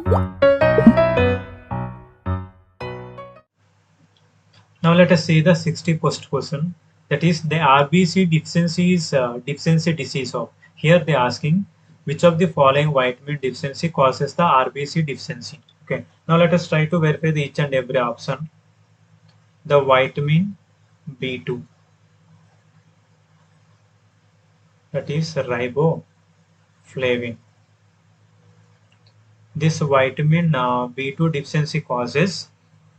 Now let us see the 61st question. That is the RBC deficiency is deficiency disease of. Here they are asking which of the following vitamin deficiency causes the RBC deficiency. Okay. Now let us try to verify the each and every option. The vitamin B2, that is riboflavin. This vitamin B2 deficiency causes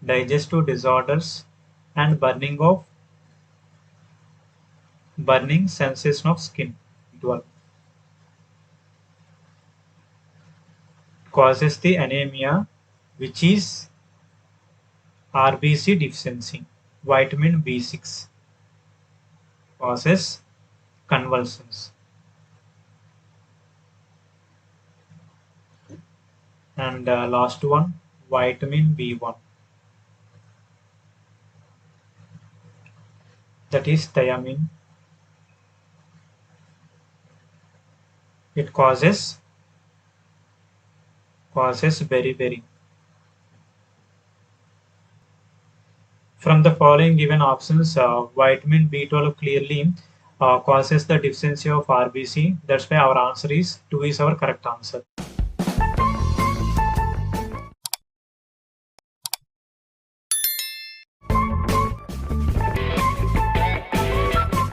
digestive disorders and burning sensation of skin. It causes the anemia, which is RBC deficiency. Vitamin B6 causes convulsions. And last one, vitamin B1, that is thiamine. It causes beriberi. From the following given options, vitamin B12 clearly causes the deficiency of RBC. That's why our answer is 2 is our correct answer.